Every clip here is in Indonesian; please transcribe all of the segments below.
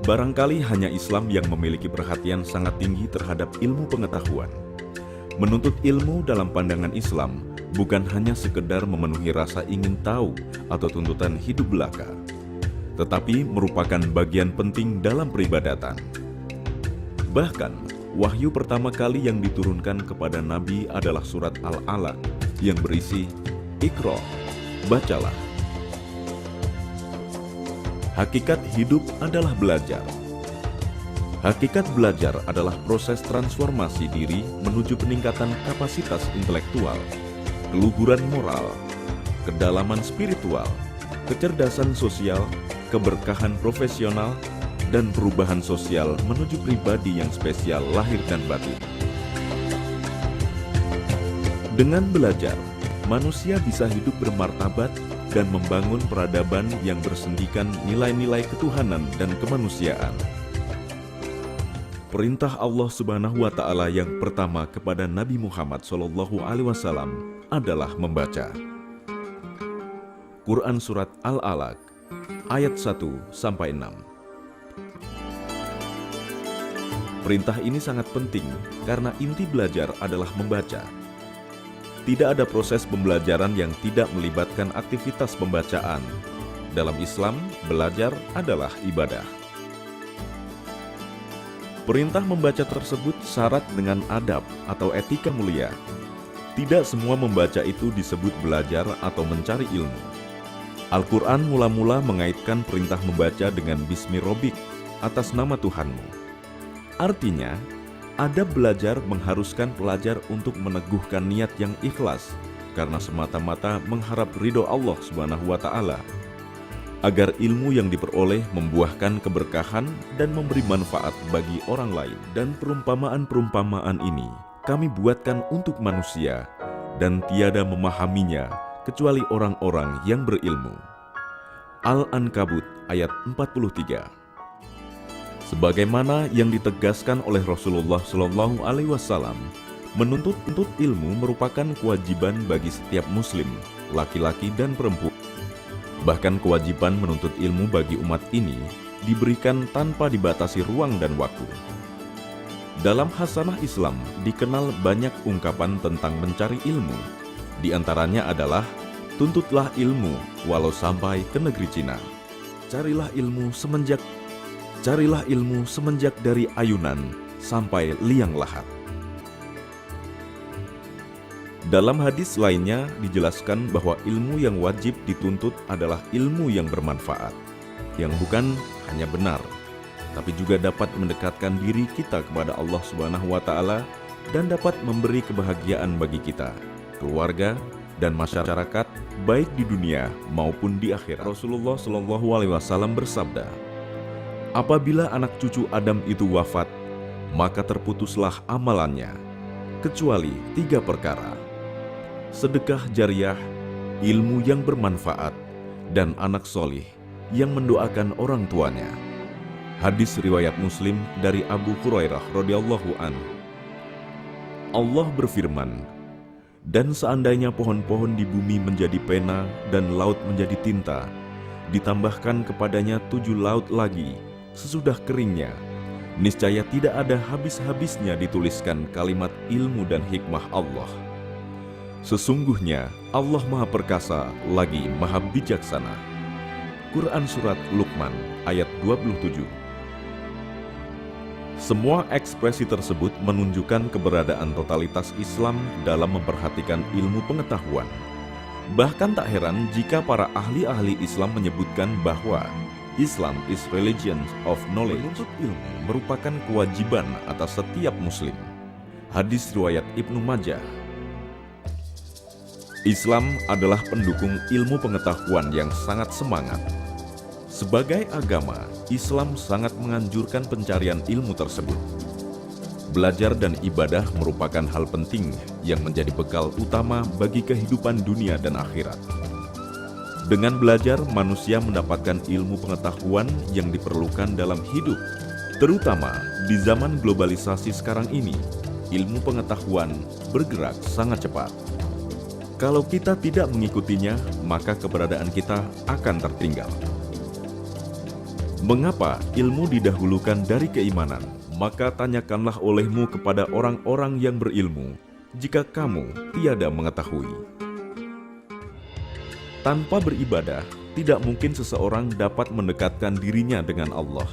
Barangkali hanya Islam yang memiliki perhatian sangat tinggi terhadap ilmu pengetahuan. Menuntut ilmu dalam pandangan Islam bukan hanya sekedar memenuhi rasa ingin tahu atau tuntutan hidup belaka, tetapi merupakan bagian penting dalam peribadatan. Bahkan, wahyu pertama kali yang diturunkan kepada Nabi adalah surat Al-Alaq yang berisi, "Iqra, bacalah." Hakikat hidup adalah belajar. Hakikat belajar adalah proses transformasi diri menuju peningkatan kapasitas intelektual, keluhuran moral, kedalaman spiritual, kecerdasan sosial, keberkahan profesional, dan perubahan sosial menuju pribadi yang spesial lahir dan batin. Dengan belajar, manusia bisa hidup bermartabat dan membangun peradaban yang bersendikan nilai-nilai ketuhanan dan kemanusiaan. Perintah Allah Subhanahu wa Ta'ala yang pertama kepada Nabi Muhammad SAW adalah membaca. Quran Surat Al-Alaq ayat 1-6. Perintah ini sangat penting karena inti belajar adalah membaca. Tidak ada proses pembelajaran yang tidak melibatkan aktivitas pembacaan. Dalam Islam, belajar adalah ibadah. Perintah membaca tersebut syarat dengan adab atau etika mulia. Tidak semua membaca itu disebut belajar atau mencari ilmu. Al-Quran mula-mula mengaitkan perintah membaca dengan Bismi Rabbik, atas nama Tuhanmu. Artinya, adab belajar mengharuskan pelajar untuk meneguhkan niat yang ikhlas karena semata-mata mengharap ridho Allah Subhanahu wa Ta'ala, agar ilmu yang diperoleh membuahkan keberkahan dan memberi manfaat bagi orang lain. Dan perumpamaan-perumpamaan ini kami buatkan untuk manusia dan tiada memahaminya kecuali orang-orang yang berilmu. Al-Ankabut ayat 43. Sebagaimana yang ditegaskan oleh Rasulullah SAW, menuntut ilmu merupakan kewajiban bagi setiap muslim, laki-laki dan perempuan. Bahkan kewajiban menuntut ilmu bagi umat ini diberikan tanpa dibatasi ruang dan waktu. Dalam hasanah Islam dikenal banyak ungkapan tentang mencari ilmu. Di antaranya adalah, tuntutlah ilmu walau sampai ke negeri Cina. Carilah ilmu semenjak dari ayunan sampai liang lahat. Dalam hadis lainnya dijelaskan bahwa ilmu yang wajib dituntut adalah ilmu yang bermanfaat, yang bukan hanya benar, tapi juga dapat mendekatkan diri kita kepada Allah Subhanahu wa Ta'ala dan dapat memberi kebahagiaan bagi kita, keluarga, dan masyarakat, baik di dunia maupun di akhirat. Rasulullah SAW bersabda, "Apabila anak cucu Adam itu wafat, maka terputuslah amalannya, kecuali 3 perkara: sedekah jariah, ilmu yang bermanfaat, dan anak solih yang mendoakan orang tuanya." Hadis riwayat Muslim dari Abu Hurairah radhiyallahu anhu. Allah berfirman, "Dan seandainya pohon-pohon di bumi menjadi pena dan laut menjadi tinta, ditambahkan kepadanya 7 laut lagi sesudah keringnya, niscaya tidak ada habis-habisnya dituliskan kalimat ilmu dan hikmah Allah. Sesungguhnya Allah Maha Perkasa lagi Maha Bijaksana." Quran Surat Luqman ayat 27. Semua ekspresi tersebut menunjukkan keberadaan totalitas Islam dalam memperhatikan ilmu pengetahuan. Bahkan tak heran jika para ahli-ahli Islam menyebutkan bahwa Islam is religion of knowledge. Menuntut ilmu merupakan kewajiban atas setiap muslim. Hadis riwayat Ibnu Majah. Islam adalah pendukung ilmu pengetahuan yang sangat semangat. Sebagai agama, Islam sangat menganjurkan pencarian ilmu tersebut. Belajar dan ibadah merupakan hal penting yang menjadi bekal utama bagi kehidupan dunia dan akhirat. Dengan belajar, manusia mendapatkan ilmu pengetahuan yang diperlukan dalam hidup. Terutama di zaman globalisasi sekarang ini, ilmu pengetahuan bergerak sangat cepat. Kalau kita tidak mengikutinya, maka keberadaan kita akan tertinggal. Mengapa ilmu didahulukan dari keimanan? Maka tanyakanlah olehmu kepada orang-orang yang berilmu, jika kamu tiada mengetahui. Tanpa beribadah, tidak mungkin seseorang dapat mendekatkan dirinya dengan Allah.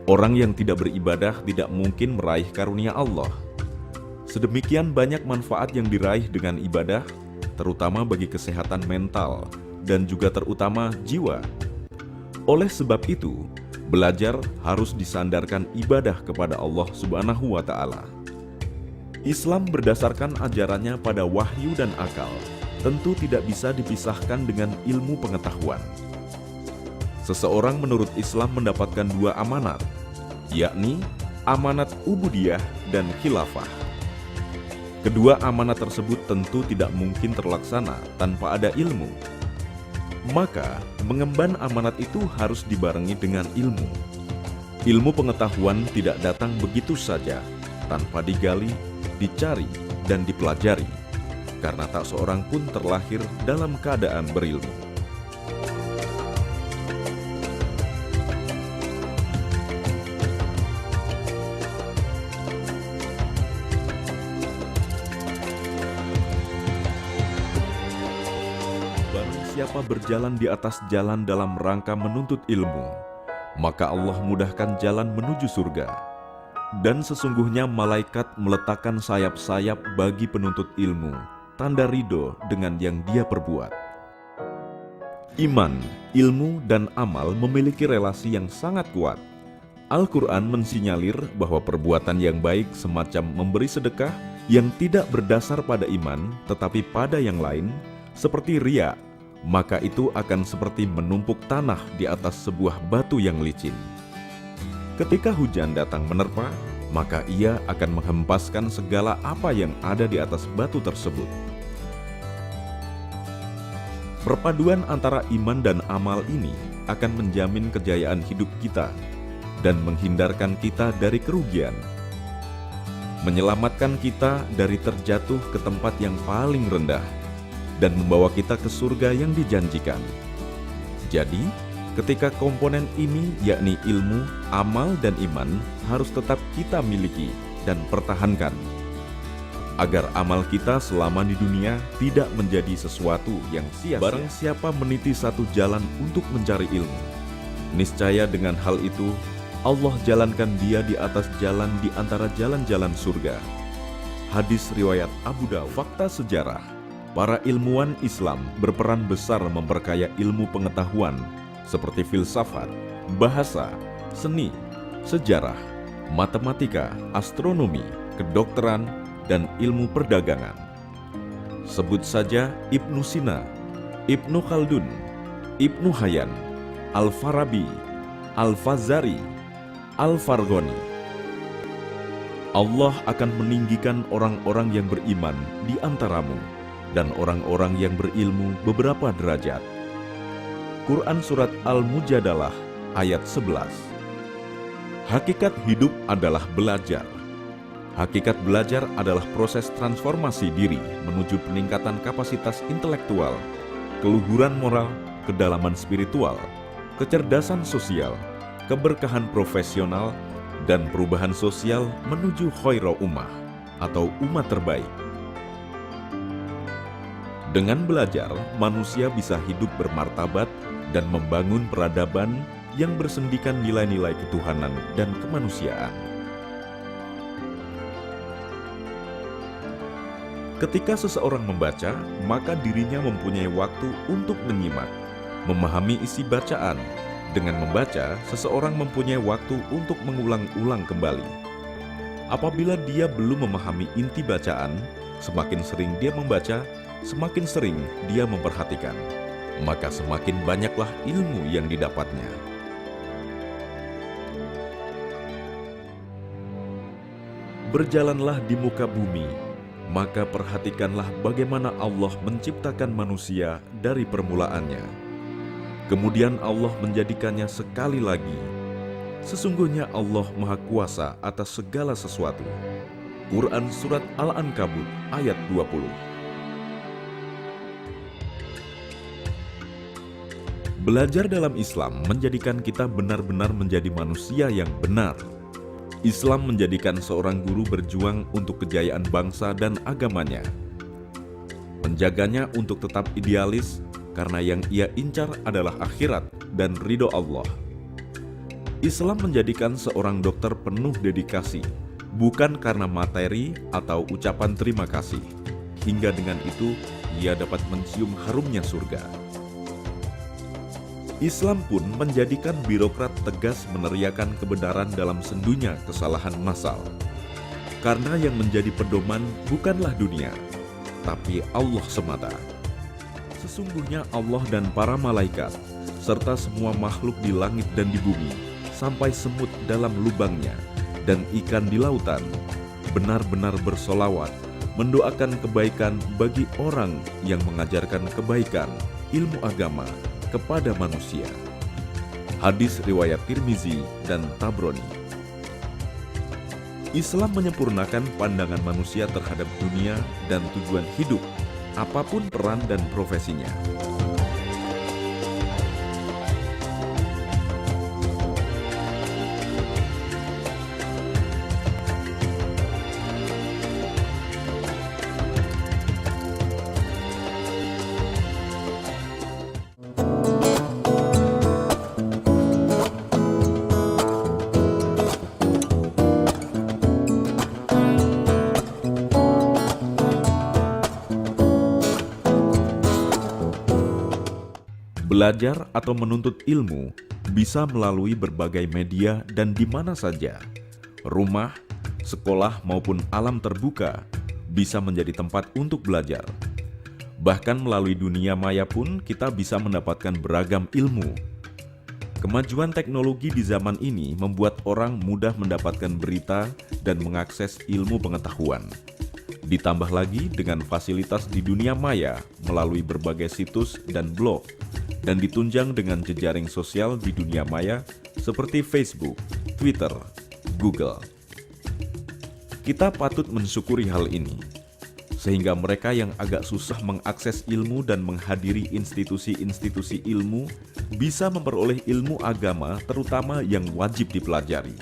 Orang yang tidak beribadah tidak mungkin meraih karunia Allah. Sedemikian banyak manfaat yang diraih dengan ibadah, terutama bagi kesehatan mental dan juga terutama jiwa. Oleh sebab itu, belajar harus disandarkan ibadah kepada Allah Subhanahu wa Ta'ala. Islam berdasarkan ajarannya pada wahyu dan akal, tentu tidak bisa dipisahkan dengan ilmu pengetahuan. Seseorang menurut Islam mendapatkan dua amanat, yakni amanat ubudiyah dan khilafah. Kedua amanat tersebut tentu tidak mungkin terlaksana tanpa ada ilmu. Maka, mengemban amanat itu harus dibarengi dengan ilmu. Ilmu pengetahuan tidak datang begitu saja, tanpa digali, dicari, dan dipelajari, karena tak seorang pun terlahir dalam keadaan berilmu. Siapa berjalan di atas jalan dalam rangka menuntut ilmu, maka Allah mudahkan jalan menuju surga. Dan sesungguhnya malaikat meletakkan sayap-sayap bagi penuntut ilmu, tanda ridho dengan yang dia perbuat. Iman, ilmu, dan amal memiliki relasi yang sangat kuat. Al-Quran mensinyalir bahwa perbuatan yang baik semacam memberi sedekah yang tidak berdasar pada iman, tetapi pada yang lain, seperti riya, maka itu akan seperti menumpuk tanah di atas sebuah batu yang licin. Ketika hujan datang menerpa, maka ia akan menghempaskan segala apa yang ada di atas batu tersebut. Perpaduan antara iman dan amal ini akan menjamin kejayaan hidup kita dan menghindarkan kita dari kerugian, menyelamatkan kita dari terjatuh ke tempat yang paling rendah, dan membawa kita ke surga yang dijanjikan. Jadi, ketika komponen ini yakni ilmu, amal, dan iman harus tetap kita miliki dan pertahankan, agar amal kita selama di dunia tidak menjadi sesuatu yang sia-sia. Barang siapa meniti satu jalan untuk mencari ilmu, niscaya dengan hal itu Allah jalankan dia di atas jalan di antara jalan-jalan surga. Hadis riwayat Abu Dawud. Fakta sejarah: para ilmuwan Islam berperan besar memperkaya ilmu pengetahuan seperti filsafat, bahasa, seni, sejarah, matematika, astronomi, kedokteran, dan ilmu perdagangan. Sebut saja Ibnu Sina, Ibnu Khaldun, Ibnu Hayyan, Al-Farabi, Al-Fazari, Al-Farghani. Allah akan meninggikan orang-orang yang beriman di antaramu dan orang-orang yang berilmu beberapa derajat. Quran Surat Al-Mujadalah ayat 11. Hakikat hidup adalah belajar. Hakikat belajar adalah proses transformasi diri menuju peningkatan kapasitas intelektual, keluhuran moral, kedalaman spiritual, kecerdasan sosial, keberkahan profesional, dan perubahan sosial menuju khairul ummah atau umat terbaik. Dengan belajar, manusia bisa hidup bermartabat dan membangun peradaban yang bersendikan nilai-nilai ketuhanan dan kemanusiaan. Ketika seseorang membaca, maka dirinya mempunyai waktu untuk menyimak, memahami isi bacaan. Dengan membaca, seseorang mempunyai waktu untuk mengulang-ulang kembali. Apabila dia belum memahami inti bacaan, semakin sering dia membaca, semakin sering dia memperhatikan, maka semakin banyaklah ilmu yang didapatnya. Berjalanlah di muka bumi, maka perhatikanlah bagaimana Allah menciptakan manusia dari permulaannya. Kemudian Allah menjadikannya sekali lagi. Sesungguhnya Allah Maha Kuasa atas segala sesuatu. Quran Surat Al-Ankabut ayat 20. Belajar dalam Islam menjadikan kita benar-benar menjadi manusia yang benar. Islam menjadikan seorang guru berjuang untuk kejayaan bangsa dan agamanya. Menjaganya untuk tetap idealis karena yang ia incar adalah akhirat dan ridho Allah. Islam menjadikan seorang dokter penuh dedikasi, bukan karena materi atau ucapan terima kasih. Hingga dengan itu, ia dapat mencium harumnya surga. Islam pun menjadikan birokrat tegas meneriakan kebenaran dalam sendunya kesalahan massal. Karena yang menjadi pedoman bukanlah dunia, tapi Allah semata. Sesungguhnya Allah dan para malaikat, serta semua makhluk di langit dan di bumi, sampai semut dalam lubangnya, dan ikan di lautan, benar-benar bersolawat, mendoakan kebaikan bagi orang yang mengajarkan kebaikan, ilmu agama, kepada manusia. Hadis riwayat Tirmizi dan Tabrani. Islam menyempurnakan pandangan manusia terhadap dunia dan tujuan hidup, apapun peran dan profesinya. Belajar atau menuntut ilmu bisa melalui berbagai media dan di mana saja. Rumah, sekolah maupun alam terbuka bisa menjadi tempat untuk belajar. Bahkan melalui dunia maya pun kita bisa mendapatkan beragam ilmu. Kemajuan teknologi di zaman ini membuat orang mudah mendapatkan berita dan mengakses ilmu pengetahuan. Ditambah lagi dengan fasilitas di dunia maya melalui berbagai situs dan blog, dan ditunjang dengan jejaring sosial di dunia maya seperti Facebook, Twitter, Google. Kita patut mensyukuri hal ini, sehingga mereka yang agak susah mengakses ilmu dan menghadiri institusi-institusi ilmu bisa memperoleh ilmu agama terutama yang wajib dipelajari.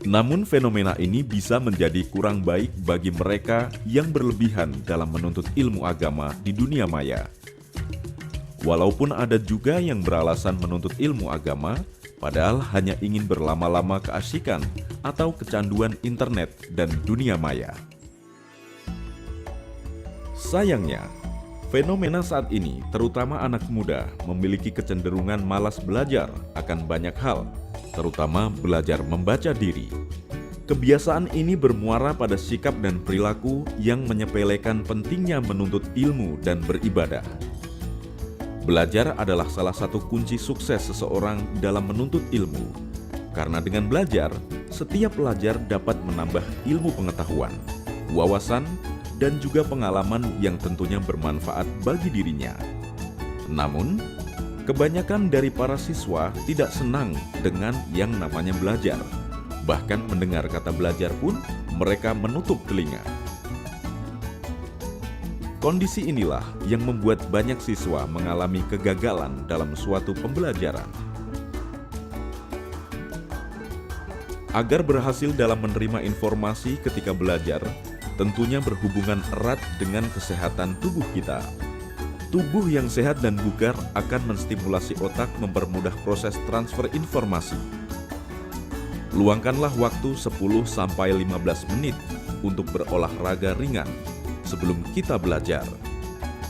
Namun fenomena ini bisa menjadi kurang baik bagi mereka yang berlebihan dalam menuntut ilmu agama di dunia maya. Walaupun ada juga yang beralasan menuntut ilmu agama, padahal hanya ingin berlama-lama keasyikan atau kecanduan internet dan dunia maya. Sayangnya, fenomena saat ini, terutama anak muda, memiliki kecenderungan malas belajar akan banyak hal, terutama belajar membaca diri. Kebiasaan ini bermuara pada sikap dan perilaku yang menyepelekan pentingnya menuntut ilmu dan beribadah. Belajar adalah salah satu kunci sukses seseorang dalam menuntut ilmu, karena dengan belajar, setiap pelajar dapat menambah ilmu pengetahuan, wawasan, dan juga pengalaman yang tentunya bermanfaat bagi dirinya. Namun, kebanyakan dari para siswa tidak senang dengan yang namanya belajar. Bahkan mendengar kata belajar pun, mereka menutup telinga. Kondisi inilah yang membuat banyak siswa mengalami kegagalan dalam suatu pembelajaran. Agar berhasil dalam menerima informasi ketika belajar, tentunya berhubungan erat dengan kesehatan tubuh kita. Tubuh yang sehat dan bugar akan menstimulasi otak mempermudah proses transfer informasi. Luangkanlah waktu 10-15 menit untuk berolahraga ringan sebelum kita belajar.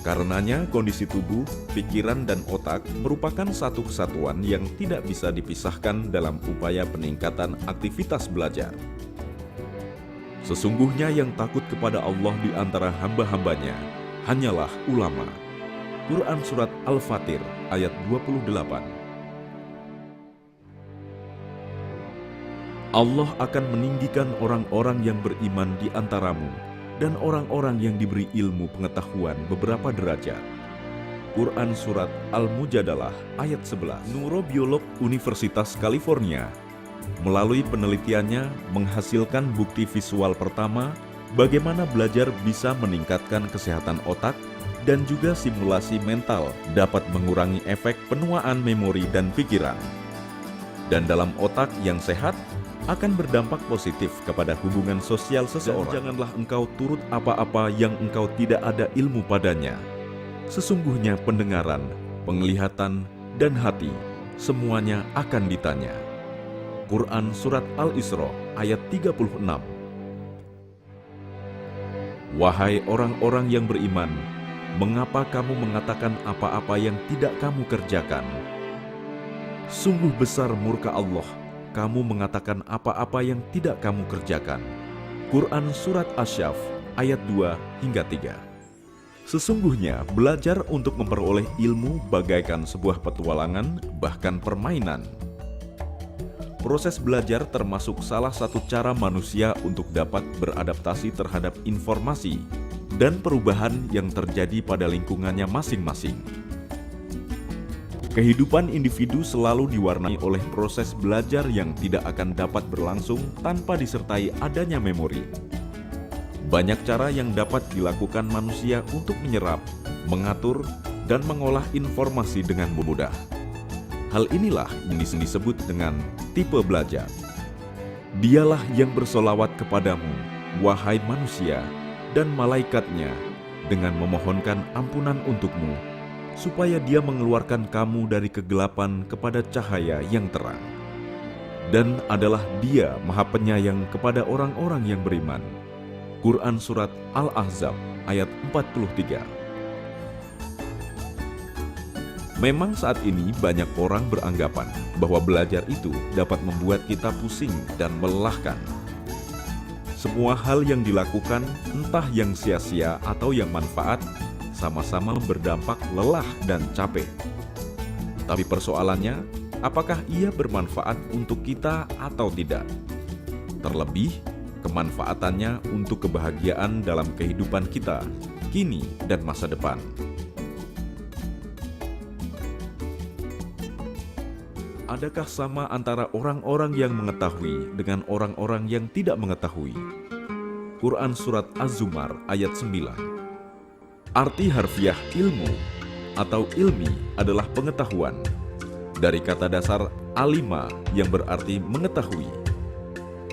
Karenanya kondisi tubuh, pikiran, dan otak merupakan satu kesatuan yang tidak bisa dipisahkan dalam upaya peningkatan aktivitas belajar. Sesungguhnya yang takut kepada Allah di antara hamba-hambanya hanyalah ulama. Quran Surat Al-Fatir ayat 28. Allah akan meninggikan orang-orang yang beriman di antaramu dan orang-orang yang diberi ilmu pengetahuan beberapa derajat. Quran Surat Al-Mujadalah ayat 11. Neurobiolog Universitas California melalui penelitiannya menghasilkan bukti visual pertama bagaimana belajar bisa meningkatkan kesehatan otak dan juga simulasi mental dapat mengurangi efek penuaan memori dan pikiran. Dan dalam otak yang sehat akan berdampak positif kepada hubungan sosial seseorang. Dan janganlah engkau turut apa-apa yang engkau tidak ada ilmu padanya. Sesungguhnya pendengaran, penglihatan, dan hati semuanya akan ditanya. Quran Surat Al-Isra ayat 36. Wahai orang-orang yang beriman, mengapa kamu mengatakan apa-apa yang tidak kamu kerjakan? Sungguh besar murka Allah, kamu mengatakan apa-apa yang tidak kamu kerjakan. Quran Surat Asy-Syaff ayat 2 hingga 3. Sesungguhnya belajar untuk memperoleh ilmu bagaikan sebuah petualangan, bahkan permainan. Proses belajar termasuk salah satu cara manusia untuk dapat beradaptasi terhadap informasi dan perubahan yang terjadi pada lingkungannya masing-masing. Kehidupan individu selalu diwarnai oleh proses belajar yang tidak akan dapat berlangsung tanpa disertai adanya memori. Banyak cara yang dapat dilakukan manusia untuk menyerap, mengatur, dan mengolah informasi dengan mudah. Hal inilah yang disebut dengan tipe belajar. Dialah yang bersolawat kepadamu, wahai manusia, dan malaikatnya, dengan memohonkan ampunan untukmu, supaya dia mengeluarkan kamu dari kegelapan kepada cahaya yang terang. Dan adalah dia Maha Penyayang kepada orang-orang yang beriman. Quran Surat Al-Ahzab ayat 43. Memang saat ini banyak orang beranggapan bahwa belajar itu dapat membuat kita pusing dan melelahkan. Semua hal yang dilakukan, entah yang sia-sia atau yang manfaat, sama-sama berdampak lelah dan capek. Tapi persoalannya, apakah ia bermanfaat untuk kita atau tidak? Terlebih, kemanfaatannya untuk kebahagiaan dalam kehidupan kita, kini dan masa depan. Adakah sama antara orang-orang yang mengetahui dengan orang-orang yang tidak mengetahui? Quran Surat Az-Zumar ayat 9. Arti harfiah ilmu atau ilmi adalah pengetahuan, dari kata dasar alima yang berarti mengetahui.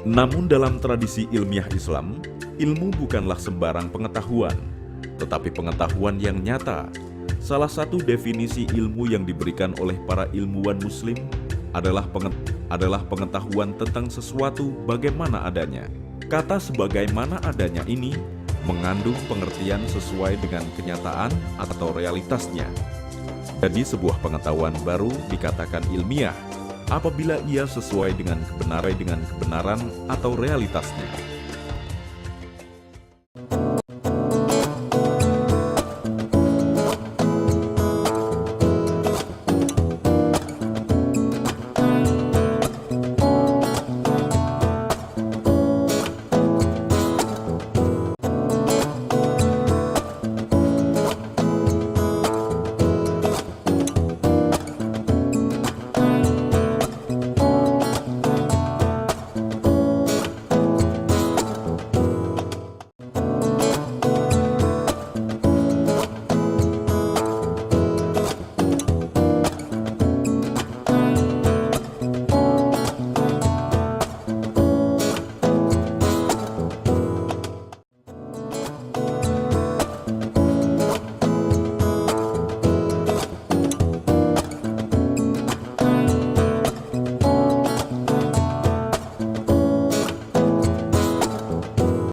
Namun dalam tradisi ilmiah Islam, ilmu bukanlah sembarang pengetahuan, tetapi pengetahuan yang nyata. Salah satu definisi ilmu yang diberikan oleh para ilmuwan muslim adalah pengetahuan tentang sesuatu bagaimana adanya. Kata sebagaimana adanya ini mengandung pengertian sesuai dengan kenyataan atau realitasnya. Jadi sebuah pengetahuan baru dikatakan ilmiah apabila ia sesuai dengan kebenaran atau realitasnya.